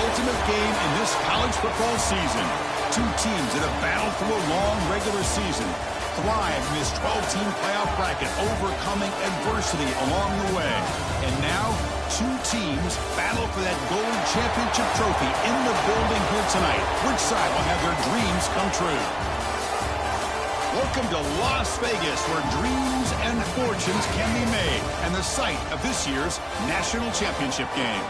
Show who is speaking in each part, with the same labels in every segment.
Speaker 1: ultimate game in this college football season. Two teams that have battled through a long regular season, thrived in this 12-team playoff bracket, overcoming adversity along the way. And now, two teams battle for that gold championship trophy in the building here tonight. Which side will have their dreams come true? Welcome to Las Vegas, where dreams and fortunes can be made, and the site of this year's national championship game.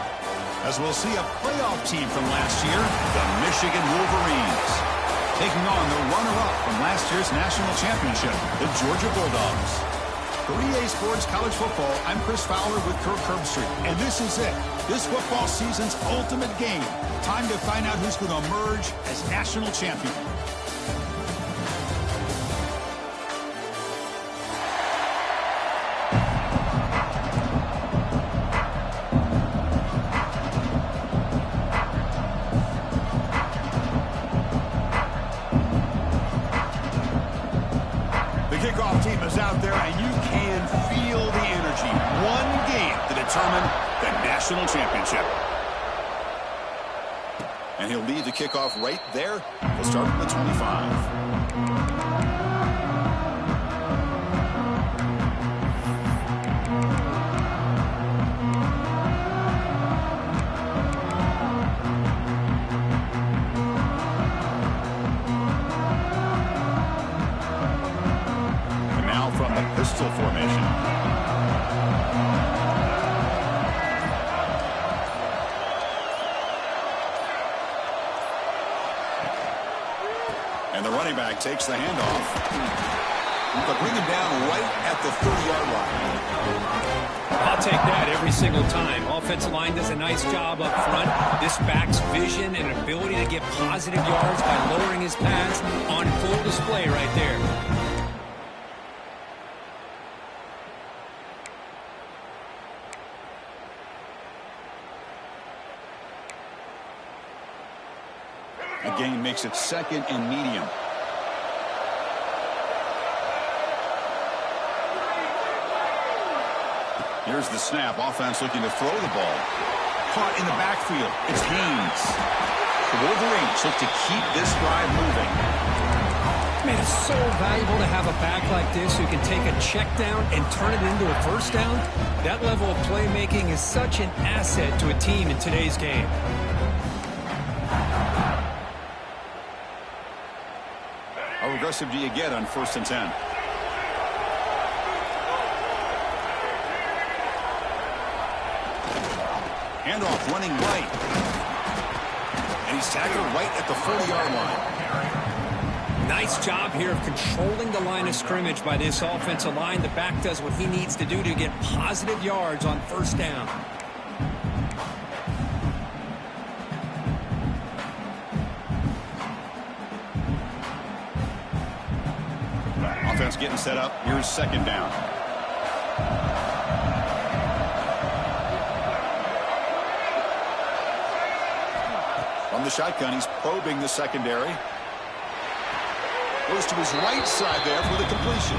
Speaker 1: As we'll see a playoff team from last year, the Michigan Wolverines, taking on the runner-up from last year's national championship, the Georgia Bulldogs. For EA Sports College Football, I'm Chris Fowler with Kirk Herbstreit, and this is it. This football season's ultimate game. Time to find out who's going to emerge as national champion. Kickoff team is out there, and you can feel the energy. One game to determine the national championship. And he'll lead the kickoff right there. He'll start at the 25. Pistol formation. And the running back takes the handoff. But bring him down right at the 30-yard line.
Speaker 2: I'll take that every single time. Offensive line does a nice job up front. This back's vision and ability to get positive yards by lowering his pads on full display right there.
Speaker 1: The gain makes it second and medium. Here's the snap. Offense looking to throw the ball. Caught in the backfield. It's Haynes. The Wolverines look to keep this drive moving.
Speaker 2: Man, it's so valuable to have a back like this who can take a check down and turn it into a first down. That level of playmaking is such an asset to a team in today's game.
Speaker 1: How aggressive do you get on 1st and 10? Handoff running right. And he's tackled right at the 40-yard line.
Speaker 2: Nice job here of controlling the line of scrimmage by this offensive line. The back does what he needs to do to get positive yards on 1st down.
Speaker 1: Offense getting set up. Here's 2nd down. From the shotgun, he's probing the secondary. Goes to his right side there for the completion.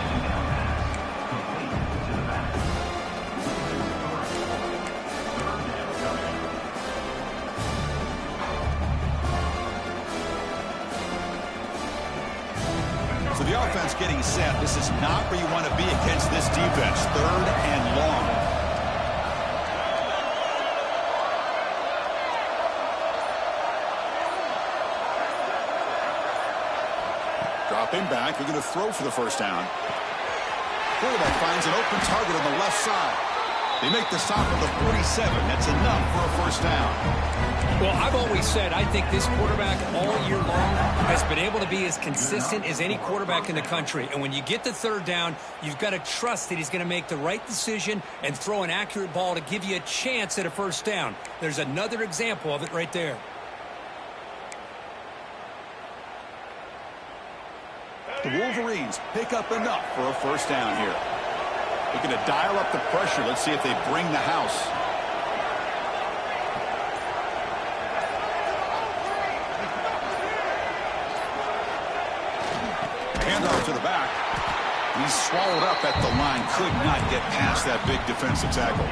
Speaker 1: So the offense getting set. This is not where you want to be against this defense. 3rd and long. Dropping back. They're going to throw for the 1st down. Quarterback finds an open target on the left side. They make the stop at the 47. That's enough for a 1st down.
Speaker 2: Well, I've always said I think this quarterback all year long has been able to be as consistent as any quarterback in the country. And when you get the 3rd down, you've got to trust that he's going to make the right decision and throw an accurate ball to give you a chance at a 1st down. There's another example of it right there.
Speaker 1: The Wolverines pick up enough for a 1st down here. Looking to dial up the pressure. Let's see if they bring the house. Handoff to the back. He's swallowed up at the line. Could not get past that big defensive tackle.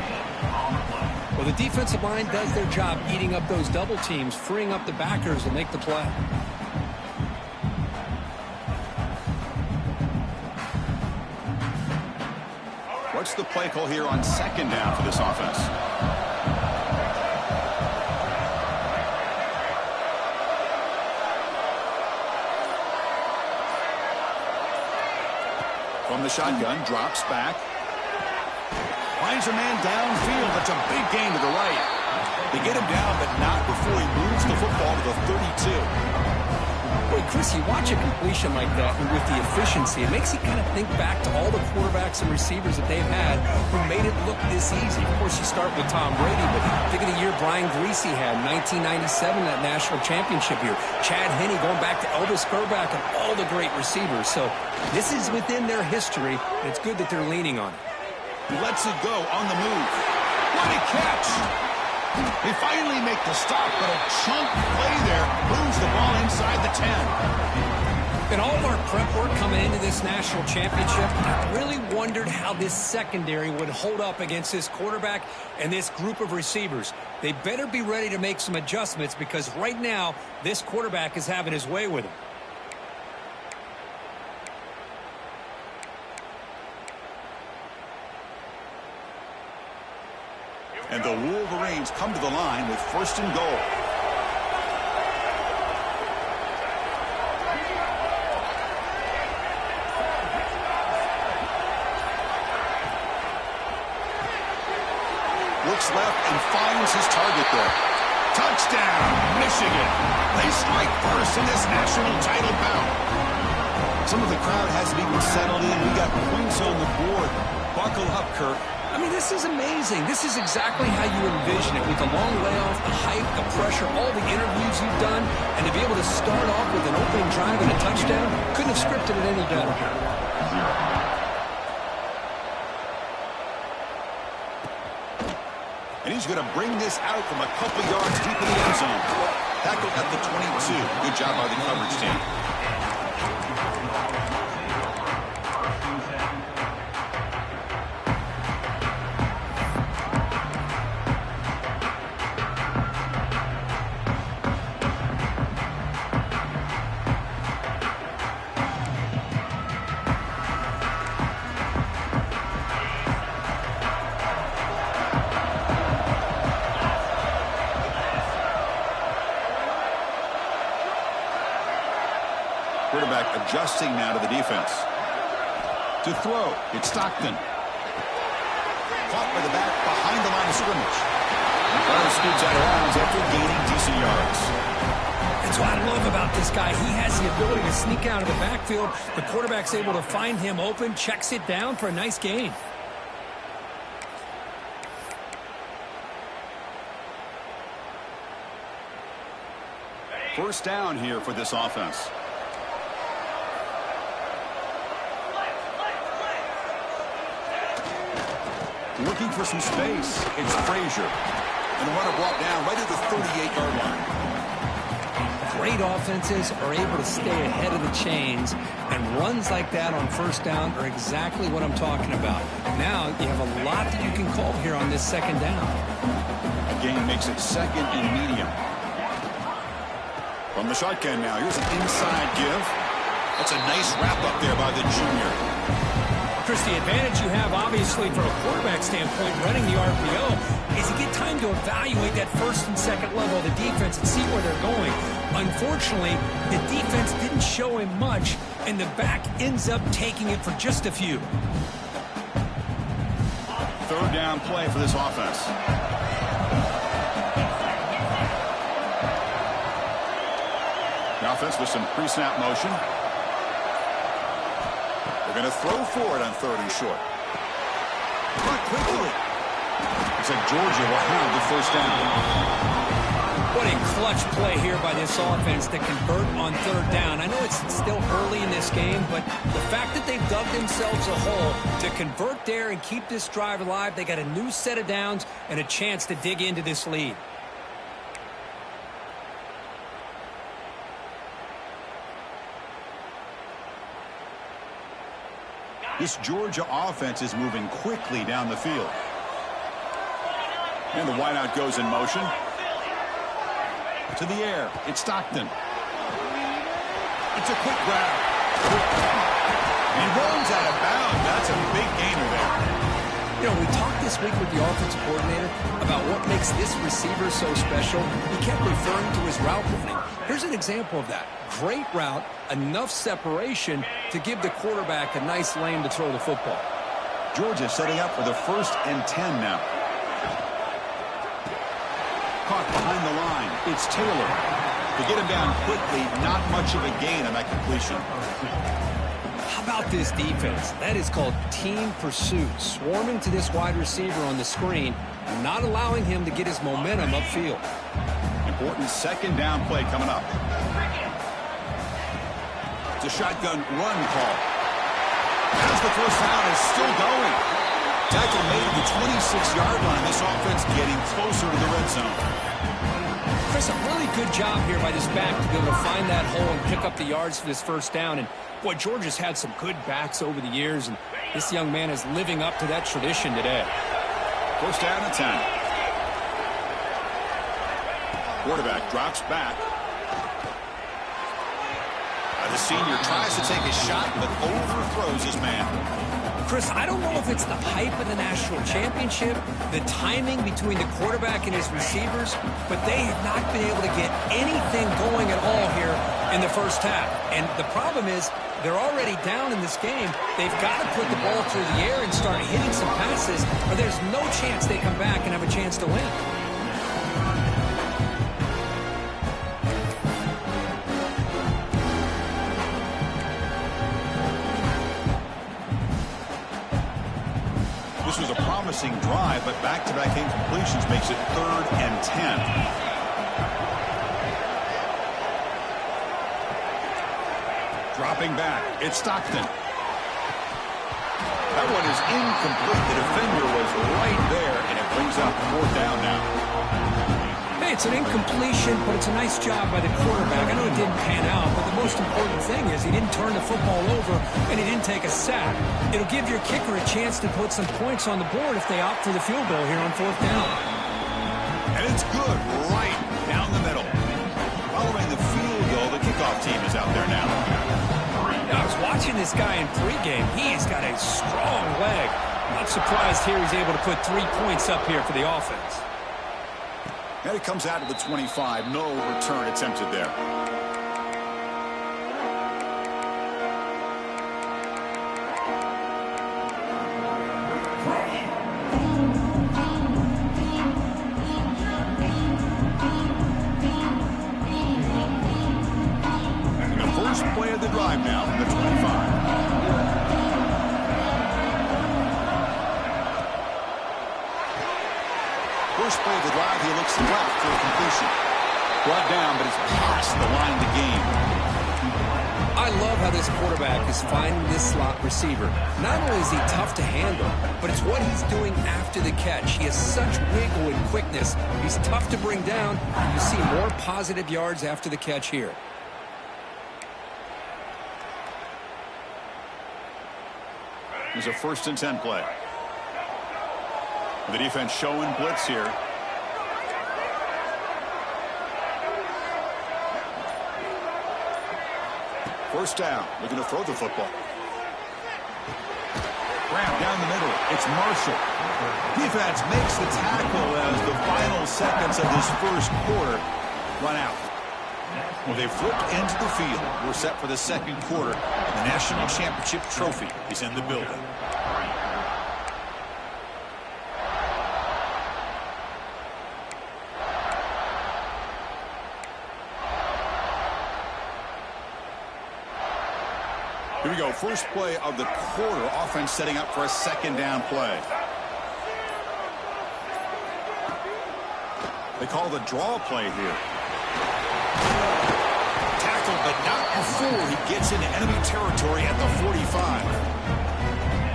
Speaker 2: Well, the defensive line does their job eating up those double teams, freeing up the backers to make the play.
Speaker 1: What's the play call here on second down for this offense? From the shotgun, drops back. Finds a man downfield. That's a big gain to the right. They get him down, but not before he moves the football to the 32.
Speaker 2: Boy, Chris, you watch a completion like that, and with the efficiency, it makes you kind of think back to all the quarterbacks and receivers that they've had who made it look this easy. Of course, you start with Tom Brady, but think of the year Brian Greasy had, 1997, that national championship year. Chad Henne going back to Elvis Grbac and all the great receivers. So this is within their history, and it's good that they're leaning on it.
Speaker 1: Lets it go on the move. What a catch! They finally make the stop, but a chunk play there moves the ball inside the 10.
Speaker 2: In all of our prep work coming into this national championship, I really wondered how this secondary would hold up against this quarterback and this group of receivers. They better be ready to make some adjustments because right now, this quarterback is having his way with him.
Speaker 1: And the Wolverines come to the line with first and goal. Looks left and finds his target there. Touchdown, Michigan. They strike first in this national title bout. Some of the crowd hasn't even settled in. We got points on the board. Buckle up, Kirk.
Speaker 2: I mean, this is amazing. This is exactly how you envision it with the long layoff, the hype, the pressure, all the interviews you've done, and to be able to start off with an opening drive and a touchdown, couldn't have scripted it any better.
Speaker 1: And he's going to bring this out from a couple yards deep in the end zone. Tackled at the 22. Good job by the coverage team. Quarterback adjusting now to the defense. To throw, it's Stockton. Caught by the back behind the line of scrimmage. Scoots out of bounds after gaining decent yards.
Speaker 2: That's what I love about this guy. He has the ability to sneak out of the backfield. The quarterback's able to find him open, checks it down for a nice gain.
Speaker 1: First down here for this offense. Looking for some space. It's Frazier. And the runner brought down right at the 38-yard line.
Speaker 2: Great offenses are able to stay ahead of the chains, and runs like that on first down are exactly what I'm talking about. Now you have a lot that you can call here on this second down.
Speaker 1: A gain makes it second and medium. From the shotgun now, here's an inside give. That's a nice wrap up there by the junior.
Speaker 2: Chris, the advantage you have, obviously, from a quarterback standpoint, running the RPO, is you get time to evaluate that first and second level of the defense and see where they're going. Unfortunately, the defense didn't show him much, and the back ends up taking it for just a few.
Speaker 1: Third down play for this offense. The offense with some pre-snap motion. They're going to throw for it on third and short. Not quickly. Looks like Georgia will have the first down.
Speaker 2: What a clutch play here by this offense to convert on third down. I know it's still early in this game, but the fact that they've dug themselves a hole to convert there and keep this drive alive, they got a new set of downs and a chance to dig into this lead.
Speaker 1: This Georgia offense is moving quickly down the field. And the wideout goes in motion. To the air. It's Stockton. It's a quick grab. He runs out of bounds. That's a big gainer there.
Speaker 2: You know, we talked this week with the offensive coordinator about what makes this receiver so special. He kept referring to his route running. Here's an example of that. Great route, enough separation to give the quarterback a nice lane to throw the football.
Speaker 1: Georgia setting up for the 1st and 10 now. Caught behind the line. It's Taylor. To get him down quickly, not much of a gain on that completion.
Speaker 2: How about this defense? That is called team pursuit. Swarming to this wide receiver on the screen, not allowing him to get his momentum upfield.
Speaker 1: Important 2nd down play coming up. It's a shotgun run call. As the 1st down is still going. Tackle made at the 26-yard line. This offense getting closer to the red zone.
Speaker 2: Chris, a really good job here by this back to be able to find that hole and pick up the yards for this 1st down. And boy, Georgia's had some good backs over the years, and this young man is living up to that tradition today.
Speaker 1: 1st down and 10. Quarterback drops back. The senior tries to take a shot, but overthrows his man.
Speaker 2: Chris, I don't know if it's the hype of the national championship, the timing between the quarterback and his receivers, but they have not been able to get anything going at all here in the 1st half. And the problem is they're already down in this game. They've got to put the ball through the air and start hitting some passes, or there's no chance they come back and have a chance to win.
Speaker 1: This was a promising drive, but back-to-back incompletions makes it 3rd and 10. Dropping back, it's Stockton. That one is incomplete. The defender was right there, and it brings up 4th down now.
Speaker 2: Hey, it's an incompletion, but it's a nice job by the quarterback. I know it didn't pan out, but the most important thing is he didn't turn the football over and he didn't take a sack. It'll give your kicker a chance to put some points on the board if they opt for the field goal here on 4th down.
Speaker 1: And it's good right down the middle. Following the field goal, the kickoff team is out there now.
Speaker 2: I was watching this guy in pregame. He's got a strong leg. Not surprised here he's able to put 3 points up here for the offense.
Speaker 1: And it comes out to the 25. No return attempted there. And the first play of the drive now from the 25. First play of the drive, he looks left for a completion. Brought down, but it's past the line to gain.
Speaker 2: I love how this quarterback is finding this slot receiver. Not only is he tough to handle, but it's what he's doing after the catch. He has such wiggle and quickness. He's tough to bring down. You see more positive yards after the catch here.
Speaker 1: There's a 1st and 10 play. The defense showing blitz here. First down, looking to throw the football. Grab down the middle. It's Marshall. Defense makes the tackle as the final seconds of this 1st quarter run out. Well, they flipped into the field. We're set for the 2nd quarter. The national championship trophy is in the building. Here we go. First play of the quarter. Offense setting up for a 2nd down play. They call the draw play here. Tackled, but not before he gets into enemy territory at the 45.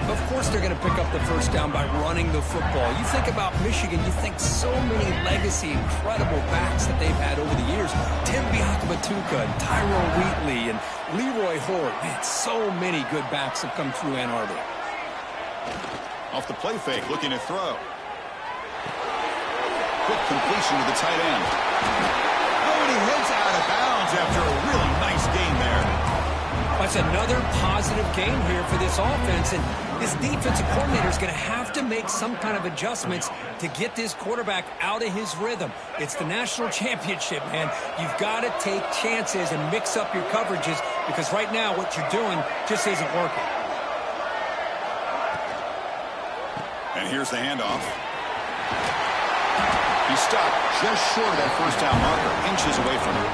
Speaker 2: Of course they're going to pick up the 1st down by running the football. You think about Michigan, you think so many legacy, incredible backs that they've had over the years. Tim Biakabatuka, Tyrone Wheatley, and Leroy Horde. Man, so many good backs have come through Ann Arbor.
Speaker 1: Off the play fake, looking to throw. quick completion to the tight end. Oh, and he heads out of bounds after a really nice gain there.
Speaker 2: That's another positive gain here for this offense, and this defensive coordinator is going to have to make some kind of adjustments to get this quarterback out of his rhythm. It's the national championship, man. You've got to take chances and mix up your coverages because right now what you're doing just isn't working.
Speaker 1: And here's the handoff. He stopped just short of that first down marker, inches away from it.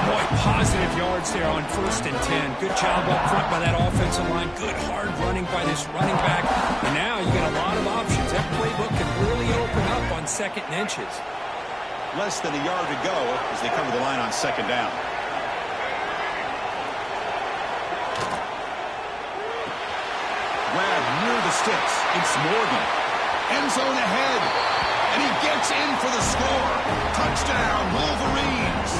Speaker 2: Boy, positive yards there on 1st and 10. Good job up front by that offensive line. Good hard running by this running back. And now you get a lot of options. That playbook can really open up on 2nd and inches.
Speaker 1: Less than a yard to go as they cover the line on 2nd down. Grab near the sticks. It's Morgan. End zone ahead. And he gets in for the score. Touchdown, Wolverines.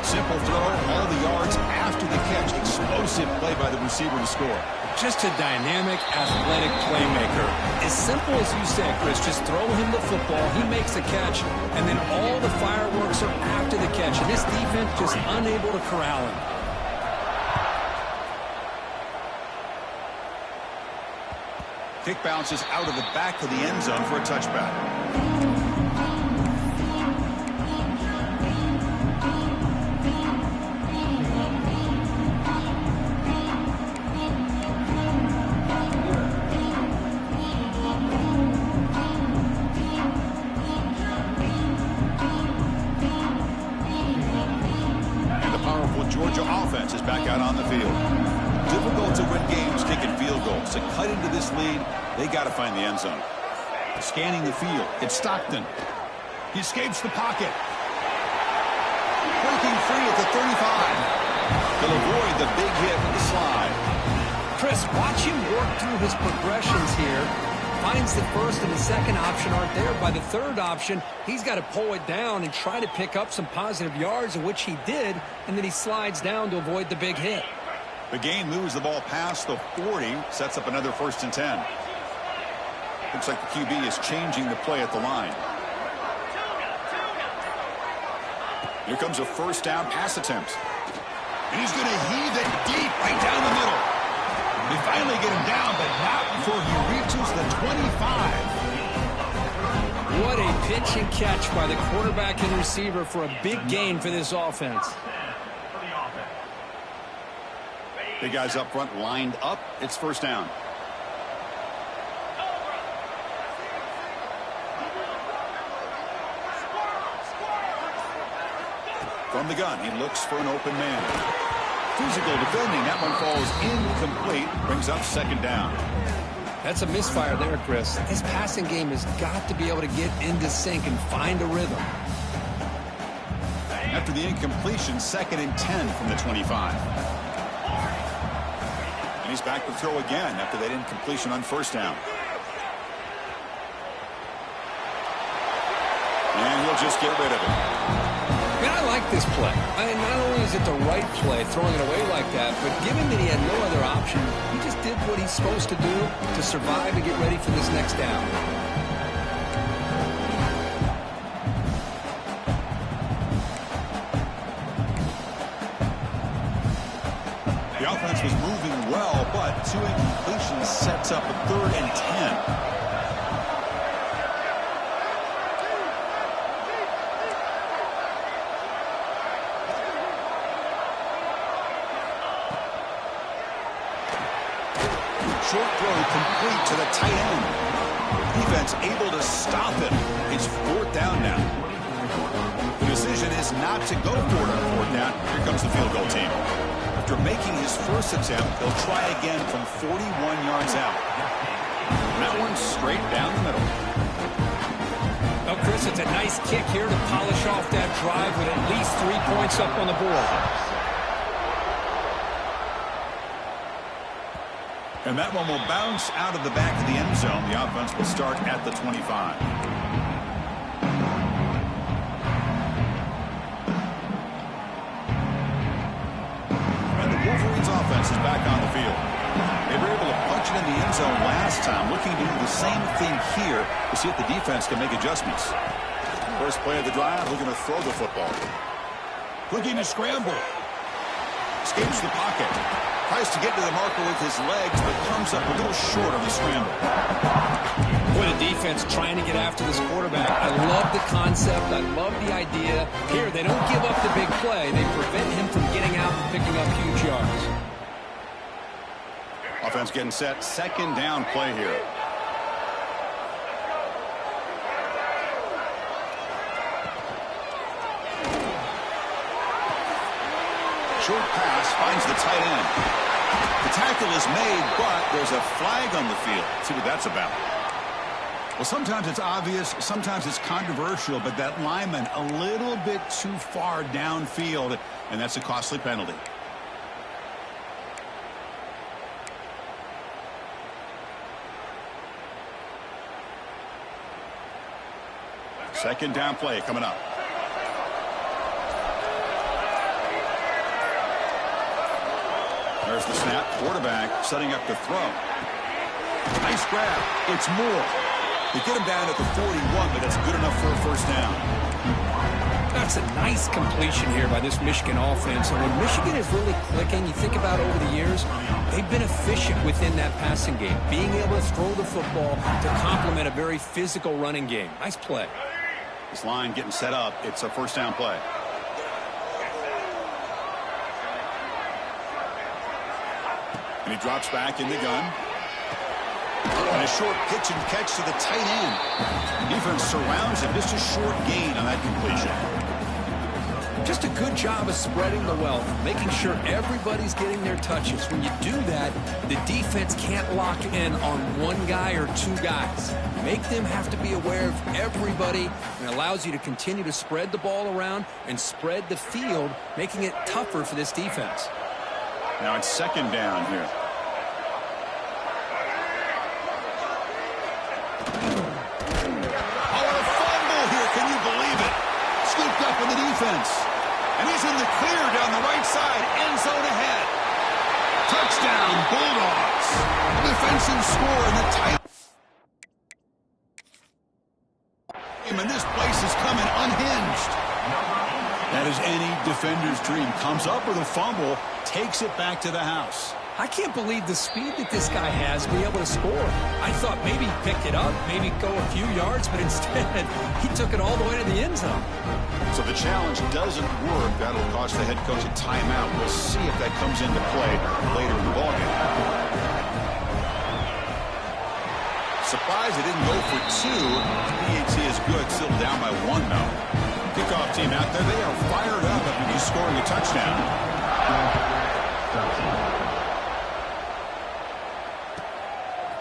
Speaker 1: Simple throw, all the yards after the catch. Explosive play by the receiver to score.
Speaker 2: Just a dynamic, athletic playmaker. As simple as you said, Chris, just throw him the football, he makes a catch, and then all the fireworks are after the catch. And this defense just unable to corral him.
Speaker 1: Kick bounces out of the back of the end zone for a touchback. And the powerful Georgia offense is back out on the field. Difficult to win games kicking field goals. To cut into this lead, they got to find the end zone. Scanning the field, it's Stockton. He escapes the pocket. Breaking free at the 35. He'll avoid the big hit with the slide.
Speaker 2: Chris, watch him work through his progressions here. Finds the 1st and the 2nd option aren't there. By the 3rd option, he's got to pull it down and try to pick up some positive yards, of which he did, and then he slides down to avoid the big hit.
Speaker 1: The gain moves the ball past the 40, sets up another 1st and 10. Looks like the QB is changing the play at the line. Here comes a 1st down pass attempt. And he's going to heave it deep right down the middle. They finally get him down, but not before he reaches the 25.
Speaker 2: What a pitch and catch by the quarterback and receiver for a big gain for this offense.
Speaker 1: Big guys up front lined up. It's 1st down. From the gun, he looks for an open man. Physical defending. That one falls incomplete. Brings up 2nd down.
Speaker 2: That's a misfire there, Chris. This passing game has got to be able to get into sync and find a rhythm.
Speaker 1: After the incompletion, 2nd and 10 from the 25. And he's back to throw again after that incompletion on 1st down. And he'll just get rid of it.
Speaker 2: Man, I like this play. Not only is it the right play, throwing it away like that, but given that he had no other option, he just did what he's supposed to do to survive and get ready for this next down.
Speaker 1: The offense was moving well, but 2 incompletions sets up a 3rd and 10. Short throw complete to the tight end. Defense able to stop it. It's 4th down now. The decision is not to go for it on 4th down. Here comes the field goal team. After making his 1st attempt, he'll try again from 41 yards out. And that one's straight down the middle.
Speaker 2: Well, Chris, it's a nice kick here to polish off that drive with at least 3 points up on the board.
Speaker 1: And that one will bounce out of the back of the end zone. The offense will start at the 25. And the Wolverines offense is back on the field. They were able to punch it in the end end zone last time. Looking to do the same thing here to see if the defense can make adjustments. First play of the drive, looking to throw the football. Looking to scramble. Escapes the pocket. Tries to get to the marker with his legs, but comes up a little short on the scramble.
Speaker 2: Boy, the defense trying to get after this quarterback. I love the concept. I love the idea. Here, they don't give up the big play. They prevent him from getting out and picking up huge yards.
Speaker 1: Offense getting set. Second down play here. Short pass finds the tight end. The tackle is made, but there's a flag on the field. Let's see what that's about. Well, sometimes it's obvious, sometimes it's controversial, but that lineman a little bit too far downfield, and that's a costly penalty. Second down play coming up. There's the snap. Quarterback setting up the throw. Nice grab. It's Moore. They get him down at the 41, but that's good enough for a first down.
Speaker 2: That's a nice completion here by this Michigan offense. And when Michigan is really clicking, you think about over the years, they've been efficient within that passing game, being able to throw the football to complement a very physical running game. Nice play.
Speaker 1: This line getting set up. It's a first down play. And he drops back in the gun. And a short pitch and catch to the tight end. Defense surrounds him. Just a short gain on that completion.
Speaker 2: Just a good job of spreading the wealth, making sure everybody's getting their touches. When you do that, the defense can't lock in on one guy or two guys. Make them have to be aware of everybody, and it allows you to continue to spread the ball around and spread the field, making it tougher for this defense.
Speaker 1: Now it's second down here. Up in the defense. And he's in the clear down the right side. End zone ahead. Touchdown, Bulldogs. A defensive score in the tight. And this place is coming unhinged. That is any defender's dream. Comes up with a fumble, takes it back to the house.
Speaker 2: I can't believe the speed that this guy has to be able to score. I thought maybe he picked it up, maybe go a few yards, but instead he took it all the way to the end zone.
Speaker 1: So the challenge doesn't work. That'll cost the head coach a timeout. We'll see if that comes into play later in the ballgame. Surprised it didn't go for two. PAT is good, still down by one now. Kickoff team out there. They are fired up after just scoring a touchdown.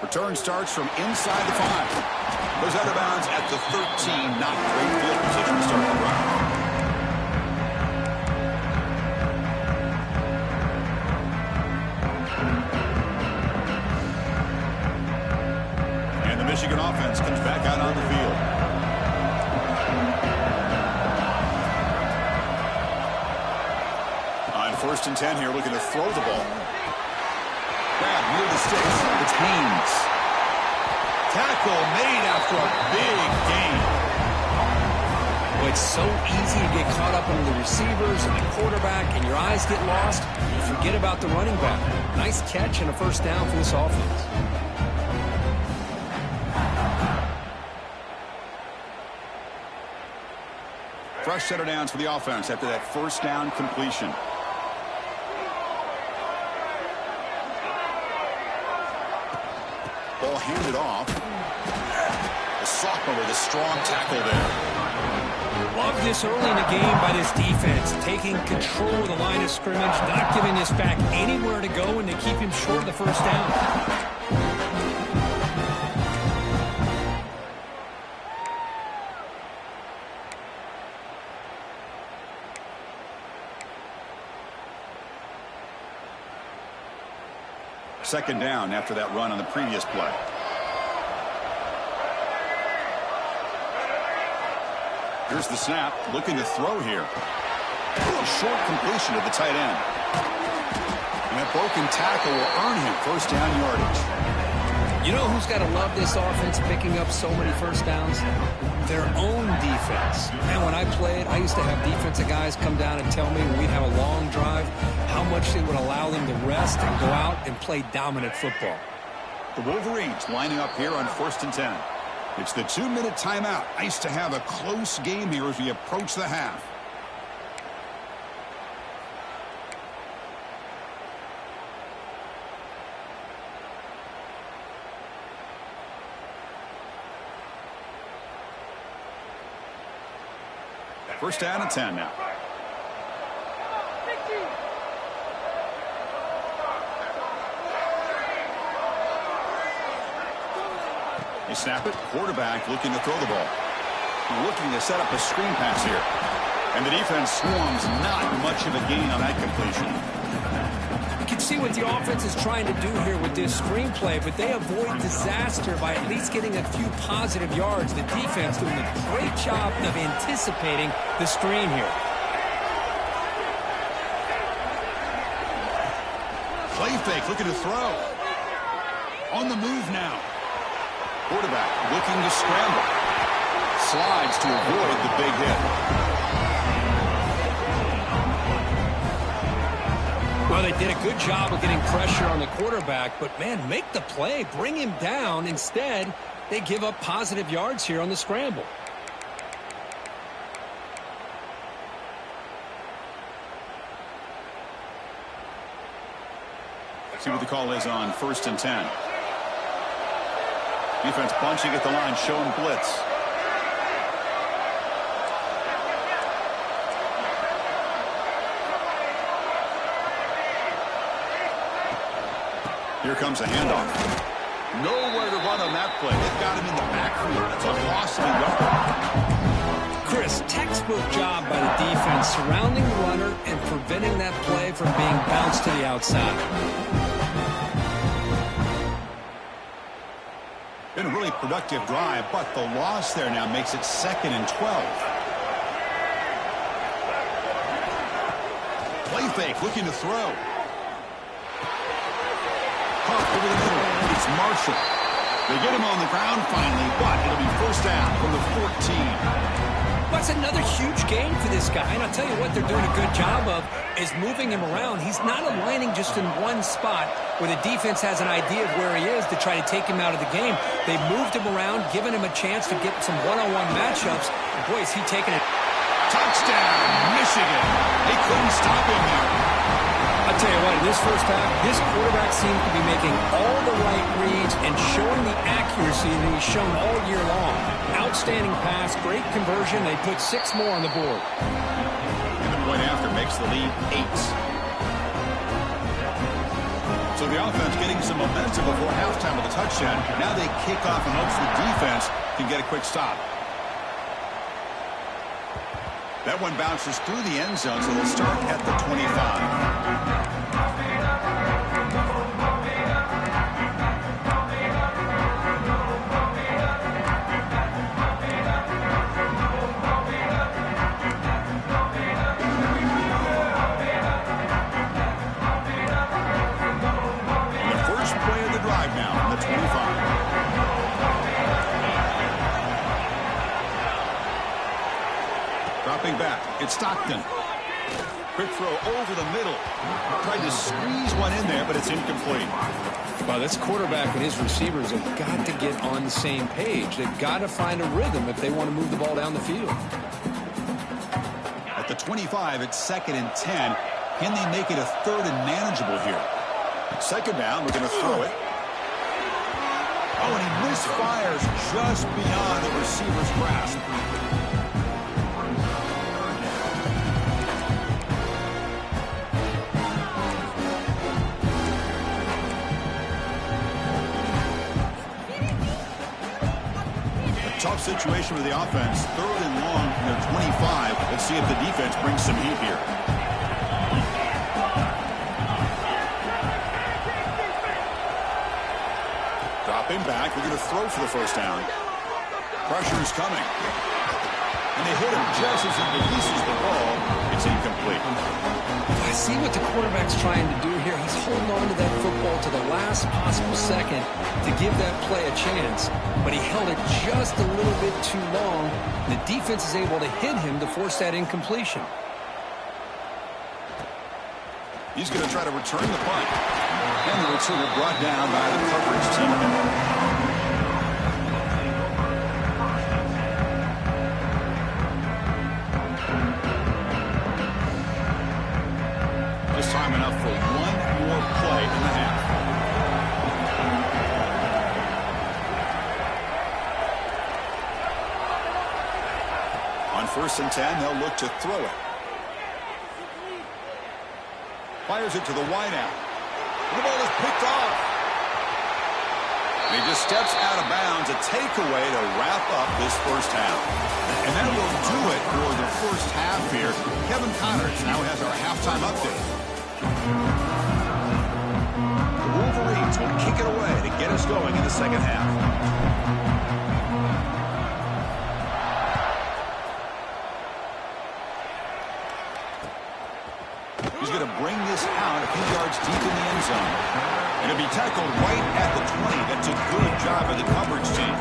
Speaker 1: Return starts from inside the 5. Goes out of bounds at the 13. Not great field position to start the run. And the Michigan offense comes back out on the field. On 1st and 10 here, looking to throw the ball. Grab near the sticks. It's Haynes. Tackle made after a big gain.
Speaker 2: Well, it's so easy to get caught up in the receivers and the quarterback, and your eyes get lost. You forget about the running back. Nice catch and a first down for this offense.
Speaker 1: Fresh set of downs for the offense after that first down completion. Ball handed off. The sophomore with a strong tackle there.
Speaker 2: Love this early in the game by this defense, taking control of the line of scrimmage, not giving this back anywhere to go, and to keep him short of the first down.
Speaker 1: Second down after that run on the previous play. Here's the snap, looking to throw here. A short completion to the tight end. And that broken tackle will earn him first down yardage.
Speaker 2: You know who's got to love this offense picking up so many first downs? Their own defense. And when I played, I used to have defensive guys come down and tell me when we'd have a long drive how much it would allow them to rest and go out and play dominant football.
Speaker 1: The Wolverines lining up here on 1st and 10. It's the 2-minute timeout. Nice to have a close game here as we approach the half. First down and 10 now. They snap it. Quarterback looking to throw the ball. Looking to set up a screen pass here. And the defense swarms. Not much of a gain on that completion.
Speaker 2: You can see what the offense is trying to do here with this screenplay, but they avoid disaster by at least getting a few positive yards. The defense doing a great job of anticipating the screen here.
Speaker 1: Play fake, looking to throw. On the move now. Quarterback looking to scramble. Slides to avoid the big hit.
Speaker 2: Well, they did a good job of getting pressure on the quarterback, but, man, make the play. Bring him down. Instead, they give up positive yards here on the scramble.
Speaker 1: See what the call is on 1st and 10. Defense bunching at the line, showing blitz. Here comes a handoff. Nowhere to run on that play. They've got him in the backfield. It's a loss of a yard.
Speaker 2: Chris, textbook job by the defense surrounding the runner and preventing that play from being bounced to the outside.
Speaker 1: Been a really productive drive, but the loss there now makes it 2nd and 12. Play fake, looking to throw. Over the middle. It's Marshall. They get him on the ground finally, but it'll be first down from the 14.
Speaker 2: That's another huge gain for this guy, and I'll tell you what they're doing a good job of is moving him around. He's not aligning just in one spot where the defense has an idea of where he is to try to take him out of the game. They've moved him around, given him a chance to get some one-on-one matchups. Boy, is he taking it.
Speaker 1: Touchdown, Michigan. They couldn't stop him there.
Speaker 2: I'll tell you what, in this first half, this quarterback seems to be making all the right reads and showing the accuracy that he's shown all year long. Outstanding pass, great conversion. They put 6 more on the board.
Speaker 1: And the point after makes the lead 8. So the offense getting some momentum before halftime with a touchdown. Now they kick off and hopes the defense can get a quick stop. That one bounces through the end zone, so they'll start at the 25. The first play of the drive now on the 25. Dropping back, it's Stockton. Quick throw over the middle. Tried to squeeze one in there, but it's incomplete.
Speaker 2: Well, this quarterback and his receivers have got to get on the same page. They've got to find a rhythm if they want to move the ball down the field.
Speaker 1: At the 25, it's 2nd and 10. Can they make it a 3rd and manageable here? 2nd down, we're going to throw it. Oh, and he misfires just beyond the receiver's grasp. Tough situation with the offense. 3rd and long from their 25. Let's see if the defense brings some heat here. Dropping back. We're going to throw for the first down. Pressure is coming. And they hit him just as he releases the ball. It's incomplete.
Speaker 2: I see what the quarterback's trying to do here. He's holding on to that football to the last possible second to give that play a chance, but he held it just a little bit too long. The defense is able to hit him to force that incompletion.
Speaker 1: He's going to try to return the punt. And the returner brought down by the coverage team. Just time enough for one more play in the half. On 1st and 10, they'll look to throw it. Fires it to the wideout. The ball is picked off. And he just steps out of bounds, a takeaway to wrap up this first half. And that will do it for the first half here. Kevin Connors now has our halftime update. The Wolverines will kick it away to get us going in the second half. He's going to bring this out a few yards deep in the end zone. And it'll be tackled right at the 20. That's a good job of the coverage team.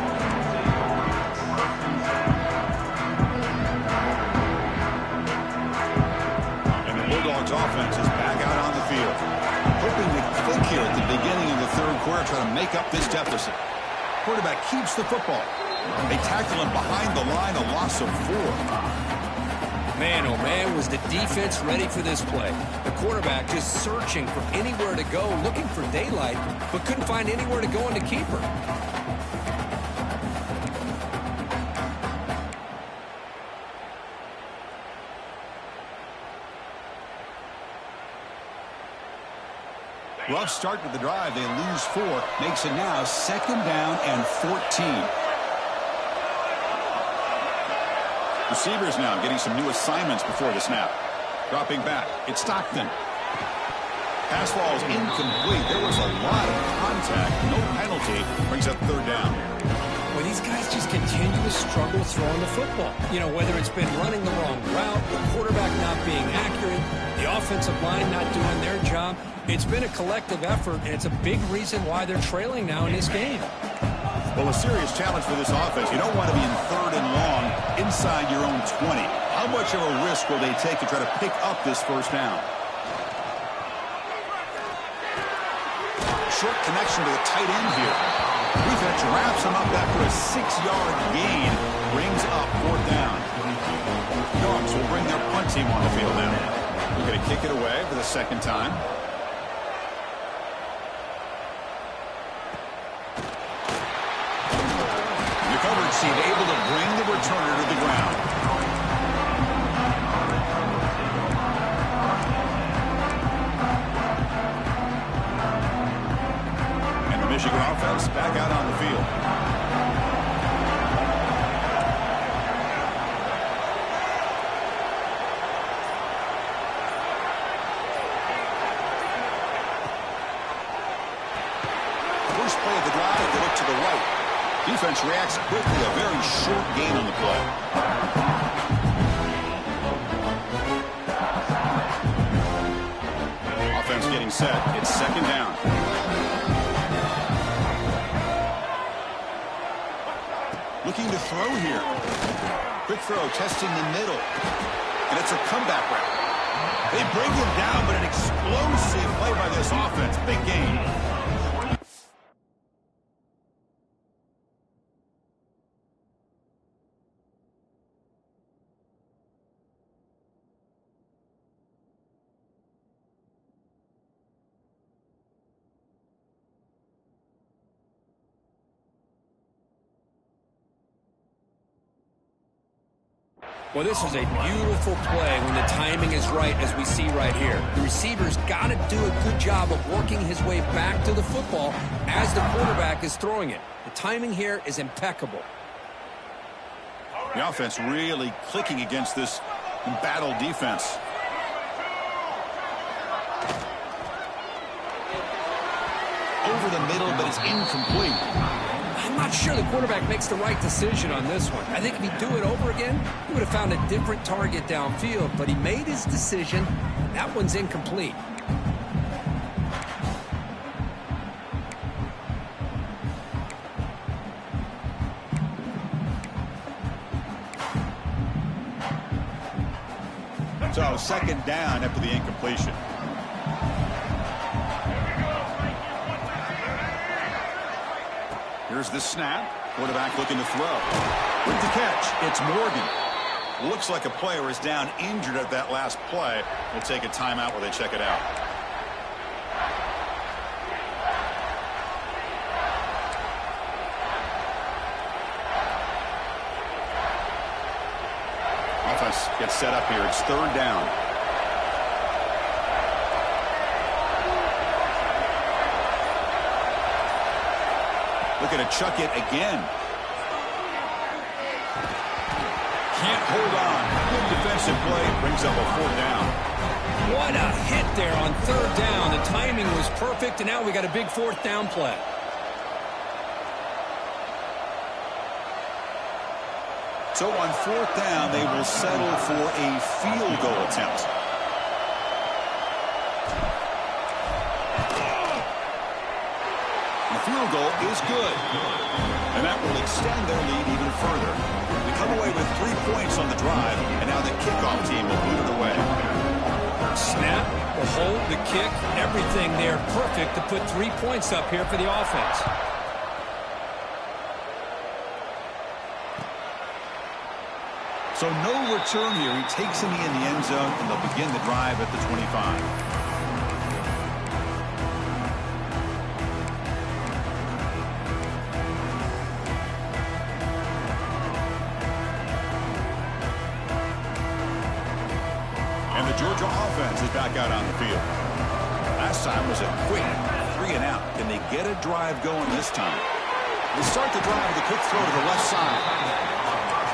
Speaker 1: And the Bulldogs offense is back out on the field. Hoping to click here at the beginning of the third quarter, trying to make up this deficit. Quarterback keeps the football. They tackle him behind the line, a loss of 4.
Speaker 2: Man, oh man, was the defense ready for this play. The quarterback just searching for anywhere to go, looking for daylight, but couldn't find anywhere to go in the keeper.
Speaker 1: Rough start to the drive. They lose 4. Makes it now 2nd down and 14. Receivers now getting some new assignments before the snap. Dropping back. It's Stockton. Pass ball is incomplete. There was a lot of contact. No penalty. Brings up 3rd down.
Speaker 2: Well, these guys just continue to struggle throwing the football. You know, whether it's been running the wrong route, the quarterback not being accurate, the offensive line not doing their job. It's been a collective effort, and it's a big reason why they're trailing now in this game.
Speaker 1: Well, a serious challenge for this offense. You don't want to be in 3rd and long inside your own 20. How much of a risk will they take to try to pick up this first down? Short connection to the tight end here. Defense wraps him up after a 6-yard gain. Brings up 4th down. Dogs will bring their punt team on the field now. They're going to kick it away for the 2nd time. Team able to bring the returner to the ground. And the Michigan offense back out on the field. First play of the drive, they look to the right. Defense reacts quickly. A very short gain on the play. Offense getting set. It's 2nd down. Looking to throw here. Quick throw, testing the middle. And it's a comeback route. They bring him down, but an explosive play by this offense. Big gain.
Speaker 2: Well, this is a beautiful play when the timing is right, as we see right here. The receiver's got to do a good job of working his way back to the football as the quarterback is throwing it. The timing here is impeccable.
Speaker 1: The offense really clicking against this embattled defense. Over the middle, but it's incomplete.
Speaker 2: I'm not sure the quarterback makes the right decision on this one. I think if he'd do it over again, he would have found a different target downfield, but he made his decision. That one's incomplete.
Speaker 1: So second down after the incompletion. Here's the snap. Quarterback looking to throw. With the catch, it's Morgan. Looks like a player is down injured at that last play. We'll take a timeout while they check it out. Offense gets set up here. It's third down. Looking to chuck it again. Can't hold on. Good defensive play. Brings up a fourth down.
Speaker 2: What a hit there on third down. The timing was perfect, and now we got a big fourth down play.
Speaker 1: So on fourth down, they will settle for a field goal attempt. The field goal is good. And that will extend their lead even further. They come away with 3 points on the drive, and now the kickoff team will boot it away.
Speaker 2: Snap, the hold, the kick, everything there perfect to put 3 points up here for the offense.
Speaker 1: So no return here. He takes him in the end zone, and they'll begin the drive at the 25. And the Georgia offense is back out on the field. Last time was a quick 3 and out. Can they get a drive going this time? They start the drive with a quick throw to the left side.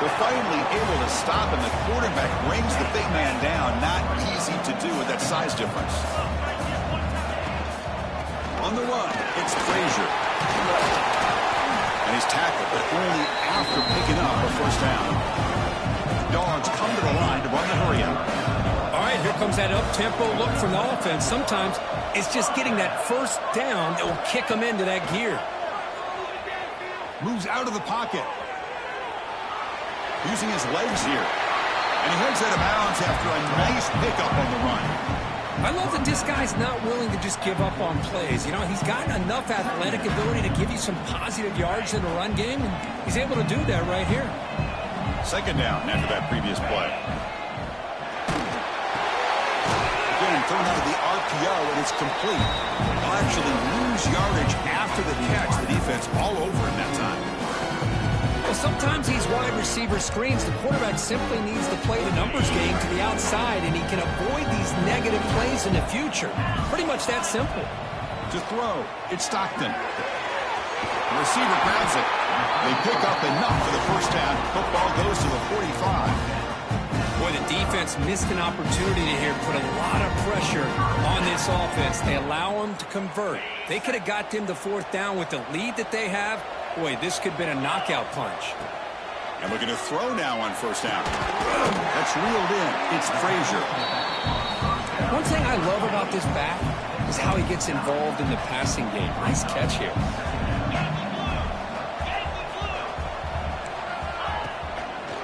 Speaker 1: They're finally able to stop, and the quarterback brings the big man down. Not easy to do with that size difference. On the run, it's Frazier. And he's tackled, but only after picking up a first down. Dogs come to the line to run the hurry-up.
Speaker 2: All right, here comes that up-tempo look from the offense. Sometimes it's just getting that first down that will kick them into that gear.
Speaker 1: Moves out of the pocket. Using his legs here. And he heads out of bounds after a nice pickup on the run.
Speaker 2: I love that this guy's not willing to just give up on plays. You know, he's got enough athletic ability to give you some positive yards in the run game, and he's able to do that right here.
Speaker 1: Second down after that previous play. Again, thrown out of the RPO, and it's complete. They'll actually lose yardage after the catch. The defense all over in that time.
Speaker 2: Well, sometimes these wide receiver screens, the quarterback simply needs to play the numbers game to the outside, and he can avoid these negative plays in the future. Pretty much that simple.
Speaker 1: To throw, it's Stockton. The receiver grabs it. They pick up enough for the first down. Football goes to the 45.
Speaker 2: Boy, the defense missed an opportunity here to put a lot of pressure on this offense. They allow them to convert. They could have got them to fourth down with the lead that they have. Boy, this could have been a knockout punch.
Speaker 1: And looking to throw now on first down. That's reeled in. It's Frazier.
Speaker 2: One thing I love about this back is how he gets involved in the passing game. Nice catch here.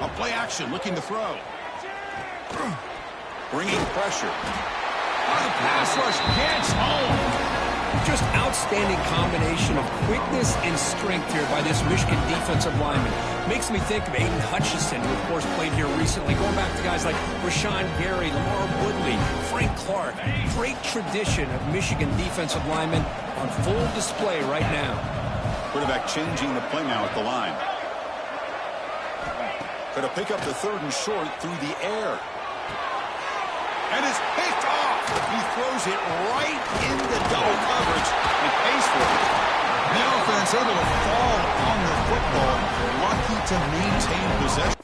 Speaker 1: A play action, looking to throw. Bringing pressure. On the pass rush, gets home.
Speaker 2: Just outstanding combination of quickness and strength here by this Michigan defensive lineman. Makes me think of Aiden Hutchinson, who of course played here recently. Going back to guys like Rashawn Gary, Lamar Woodley, Frank Clark. Great tradition of Michigan defensive linemen on full display right now.
Speaker 1: Quarterback changing the play now at the line. Going to pick up the third and short through the air. And it's picked off. He throws it right into double coverage and pays for it. The offense able to fall on the football. Lucky to maintain possession.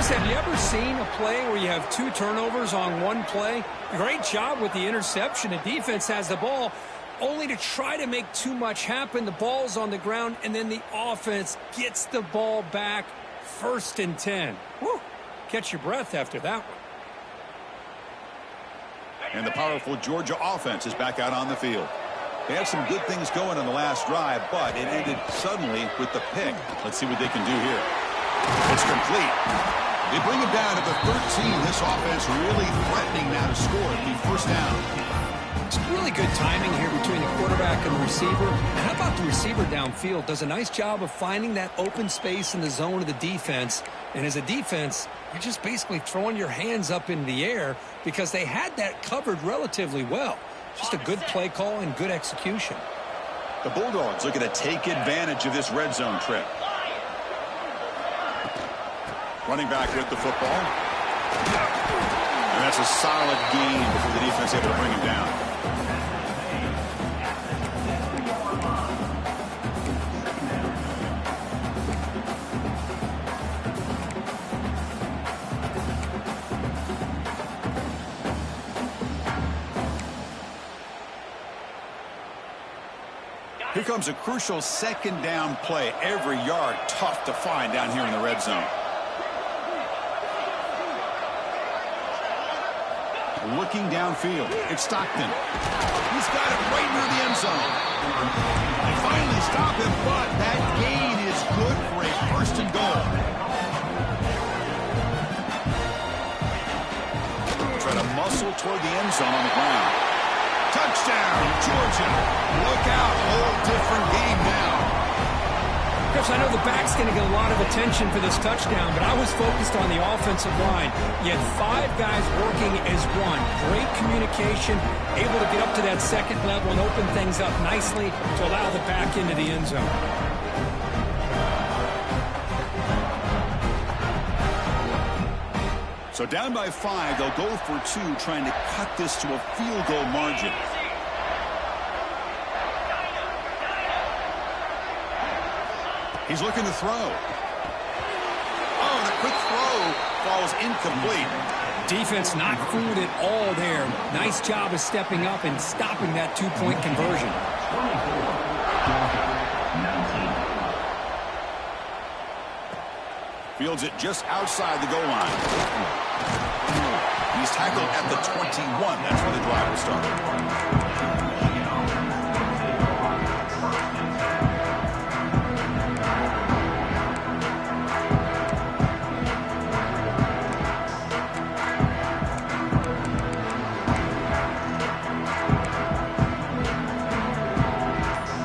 Speaker 2: Have you ever seen a play where you have 2 turnovers on one play? Great job with the interception. The defense has the ball, only to try to make too much happen. The ball's on the ground, and then the offense gets the ball back. 1st and 10. Woo! Catch your breath after that one.
Speaker 1: And the powerful Georgia offense is back out on the field. They had some good things going on the last drive, but it ended suddenly with the pick. Let's see what they can do here. It's complete. They bring it down to the 13. This offense really threatening now to score at the first down.
Speaker 2: It's really good timing here between the quarterback and the receiver. And how about the receiver downfield? Does a nice job of finding that open space in the zone of the defense. And as a defense, you're just basically throwing your hands up in the air because they had that covered relatively well. Just a good play call and good execution.
Speaker 1: The Bulldogs looking to take advantage of this red zone trip. Running back with the football. And that's a solid gain before the defense able to bring him down. Here comes a crucial second down play. Every yard tough to find down here in the red zone. Looking downfield. It's Stockton. He's got it right near the end zone. They finally stop him, but that gain is good for a first and goal. Try to muscle toward the end zone on the ground. Touchdown, Georgia. Look out. A whole different game now.
Speaker 2: Chris, I know the back's going to get a lot of attention for this touchdown, but I was focused on the offensive line. You had 5 guys working as one. Great communication, able to get up to that second level and open things up nicely to allow the back into the end zone.
Speaker 1: So down by 5, they'll go for 2, trying to cut this to a field goal margin. He's looking to throw. Oh, the quick throw falls incomplete.
Speaker 2: Defense not fooled at all there. Nice job of stepping up and stopping that 2-point conversion.
Speaker 1: Fields it just outside the goal line. He's tackled at the 21. That's where the drive will start.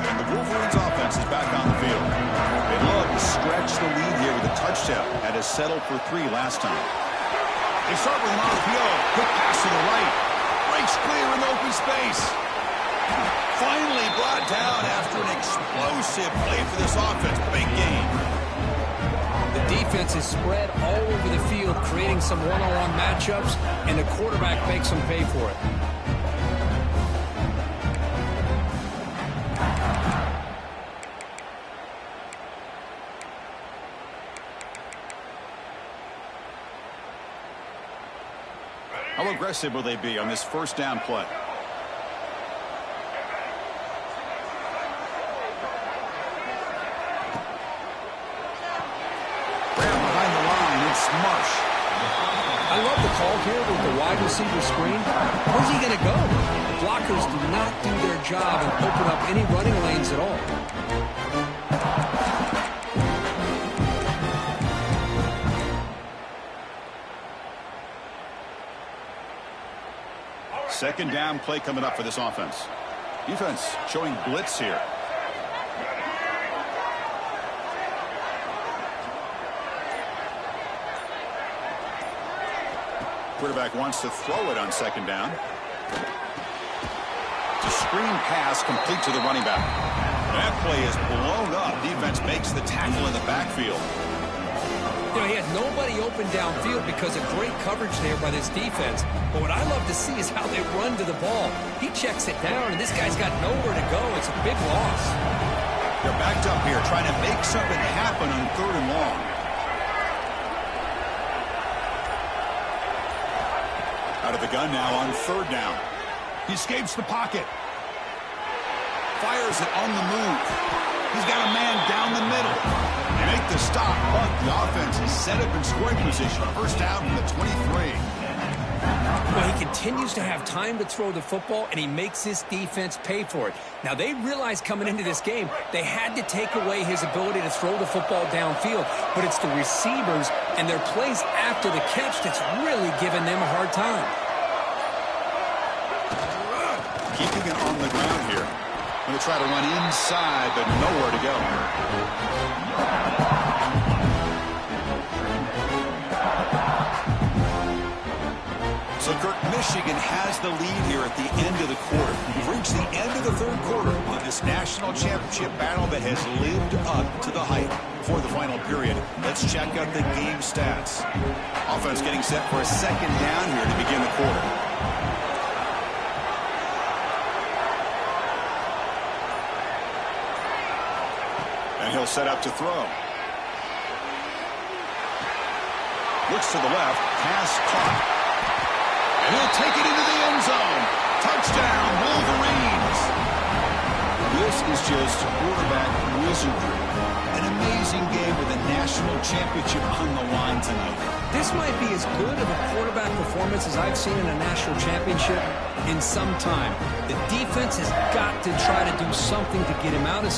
Speaker 1: And the Wolverines offense is back on the field. They love to stretch the lead here with a touchdown. Had to settle for 3 last time. They start with an RPO. Quick pass to the right. Breaks clear in open space. Finally brought down after an explosive play for this offense. Big game.
Speaker 2: The defense is spread all over the field, creating some one-on-one matchups, and the quarterback makes them pay for it.
Speaker 1: How aggressive will they be on this first down play? Graham behind the line. It's Marsh.
Speaker 2: I love the call here with the wide receiver screen. Where's he going to go? The blockers do not do their job and open up any running lanes at all.
Speaker 1: Second down play coming up for this offense. Defense showing blitz here. Quarterback wants to throw it on second down. It's a screen pass complete to the running back. That play is blown up. Defense makes the tackle in the backfield.
Speaker 2: You know, he had nobody open downfield because of great coverage there by this defense. But what I love to see is how they run to the ball. He checks it down, and this guy's got nowhere to go. It's a big loss.
Speaker 1: They're backed up here, trying to make something happen on 3rd and long. Out of the gun now on 3rd down. He escapes the pocket. Fires it on the move. He's got a man down the middle. They make the stop, but the offense is set up in scoring position. First down from the 23.
Speaker 2: Well, he can continues to have time to throw the football, and he makes this defense pay for it. Now, they realized coming into this game they had to take away his ability to throw the football downfield, but it's the receivers and their plays after the catch that's really giving them a hard time.
Speaker 1: Keeping it on the ground here. Going to try to run inside, but nowhere to go. So, Kirk, Michigan has the lead here at the end of the quarter. We've reached the end of the third quarter of this national championship battle that has lived up to the hype. For the final period, let's check out the game stats. Offense getting set for a second down here to begin the quarter. And he'll set up to throw. Looks to the left, pass caught. And he'll take it into the end zone. Touchdown, Wolverines. This is just quarterback wizardry. An amazing game with a national championship on the line tonight.
Speaker 2: This might be as good of a quarterback performance as I've seen in a national championship in some time. The defense has got to try to do something to get him out of